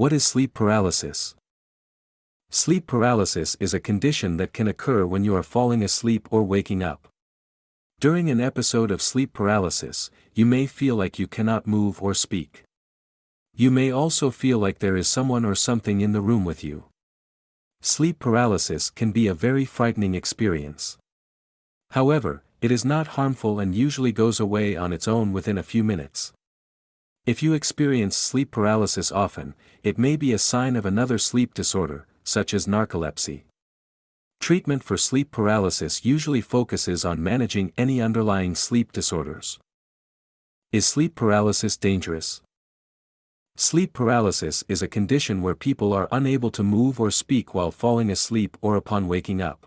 What is sleep paralysis? Sleep paralysis is a condition that can occur when you are falling asleep or waking up. During an episode of sleep paralysis, you may feel like you cannot move or speak. You may also feel like there is someone or something in the room with you. Sleep paralysis can be a very frightening experience. However, it is not harmful and usually goes away on its own within a few minutes. If you experience sleep paralysis often, it may be a sign of another sleep disorder, such as narcolepsy. Treatment for sleep paralysis usually focuses on managing any underlying sleep disorders. Is sleep paralysis dangerous? Sleep paralysis is a condition where people are unable to move or speak while falling asleep or upon waking up.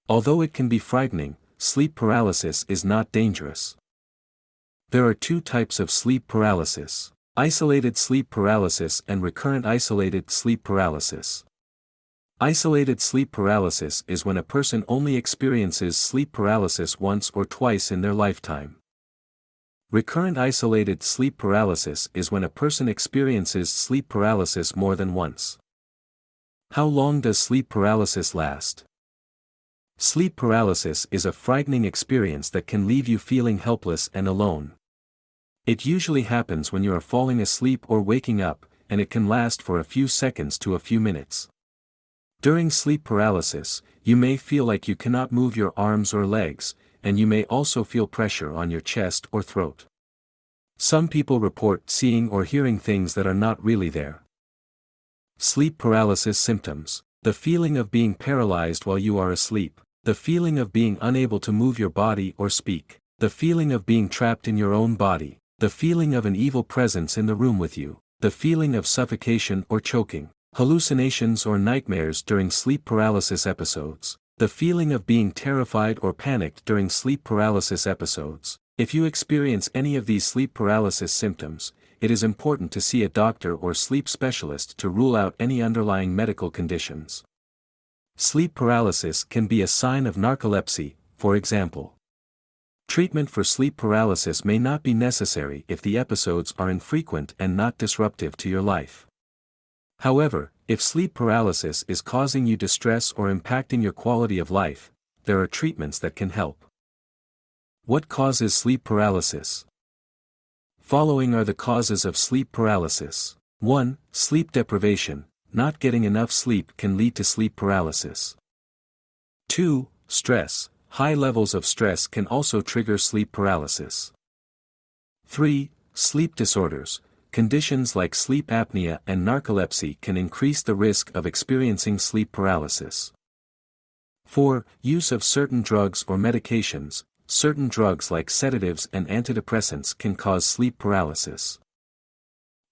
Although it can be frightening, sleep paralysis is not dangerous. There are two types of sleep paralysis: isolated sleep paralysis and recurrent isolated sleep paralysis. Isolated sleep paralysis is when a person only experiences sleep paralysis once or twice in their lifetime. Recurrent isolated sleep paralysis is when a person experiences sleep paralysis more than once. How long does sleep paralysis last? Sleep paralysis is a frightening experience that can leave you feeling helpless and alone. It usually happens when you are falling asleep or waking up, and it can last for a few seconds to a few minutes. During sleep paralysis, you may feel like you cannot move your arms or legs, and you may also feel pressure on your chest or throat. Some people report seeing or hearing things that are not really there. Sleep paralysis symptoms: the feeling of being paralyzed while you are asleep, the feeling of being unable to move your body or speak, the feeling of being trapped in your own body, the feeling of an evil presence in the room with you, the feeling of suffocation or choking, hallucinations or nightmares during sleep paralysis episodes, the feeling of being terrified or panicked during sleep paralysis episodes. If you experience any of these sleep paralysis symptoms, it is important to see a doctor or sleep specialist to rule out any underlying medical conditions. Sleep paralysis can be a sign of narcolepsy, for example. Treatment for sleep paralysis may not be necessary if the episodes are infrequent and not disruptive to your life. However, if sleep paralysis is causing you distress or impacting your quality of life, there are treatments that can help. What causes sleep paralysis? Following are the causes of sleep paralysis. 1. Sleep deprivation. Not getting enough sleep can lead to sleep paralysis. 2. Stress. High levels of stress can also trigger sleep paralysis. 3. Sleep disorders. Conditions like sleep apnea and narcolepsy can increase the risk of experiencing sleep paralysis. 4. Use of certain drugs or medications. Certain drugs like sedatives and antidepressants can cause sleep paralysis.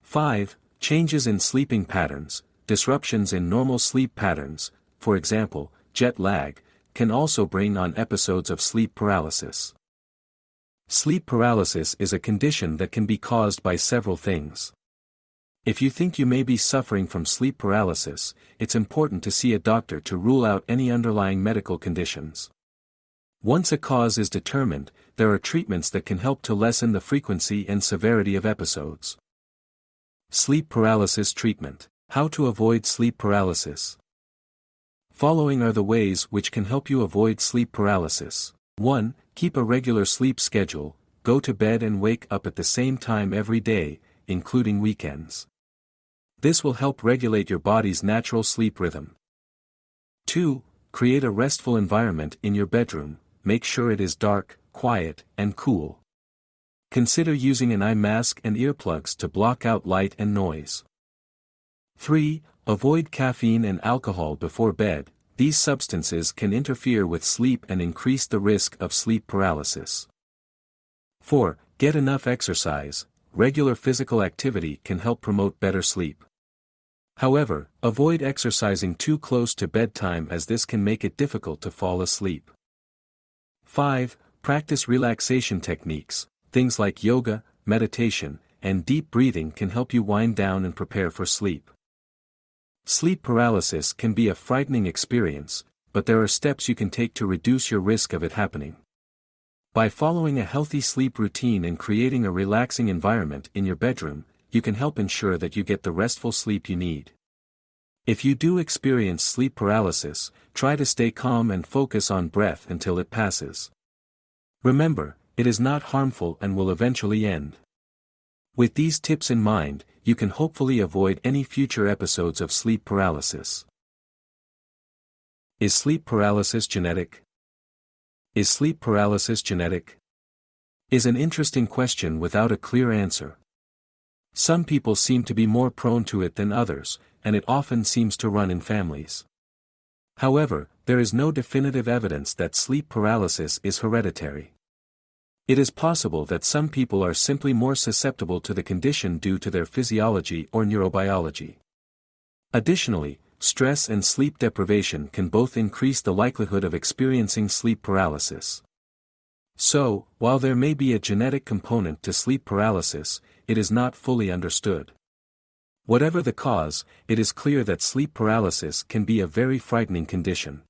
5. Changes in sleeping patterns. Disruptions in normal sleep patterns, for example, jet lag, can also bring on episodes of sleep paralysis. Sleep paralysis is a condition that can be caused by several things. If you think you may be suffering from sleep paralysis, it's important to see a doctor to rule out any underlying medical conditions. Once a cause is determined, there are treatments that can help to lessen the frequency and severity of episodes. Sleep paralysis treatment. How to avoid sleep paralysis. Following are the ways which can help you avoid sleep paralysis. 1. Keep a regular sleep schedule. Go to bed and wake up at the same time every day, including weekends. This will help regulate your body's natural sleep rhythm. 2. Create a restful environment in your bedroom. Make sure it is dark, quiet, and cool. Consider using an eye mask and earplugs to block out light and noise. 3. Avoid caffeine and alcohol before bed. These substances can interfere with sleep and increase the risk of sleep paralysis. 4. Get enough exercise. Regular physical activity can help promote better sleep. However, avoid exercising too close to bedtime as this can make it difficult to fall asleep. 5. Practice relaxation techniques. Things like yoga, meditation, and deep breathing can help you wind down and prepare for sleep. Sleep paralysis can be a frightening experience, but there are steps you can take to reduce your risk of it happening. By following a healthy sleep routine and creating a relaxing environment in your bedroom, you can help ensure that you get the restful sleep you need. If you do experience sleep paralysis, try to stay calm and focus on breath until it passes. Remember, it is not harmful and will eventually end. With these tips in mind, you can hopefully avoid any future episodes of sleep paralysis. Is sleep paralysis genetic? Is sleep paralysis genetic? Is an interesting question without a clear answer. Some people seem to be more prone to it than others, and it often seems to run in families. However, there is no definitive evidence that sleep paralysis is hereditary. It is possible that some people are simply more susceptible to the condition due to their physiology or neurobiology. Additionally, stress and sleep deprivation can both increase the likelihood of experiencing sleep paralysis. So, while there may be a genetic component to sleep paralysis, it is not fully understood. Whatever the cause, it is clear that sleep paralysis can be a very frightening condition.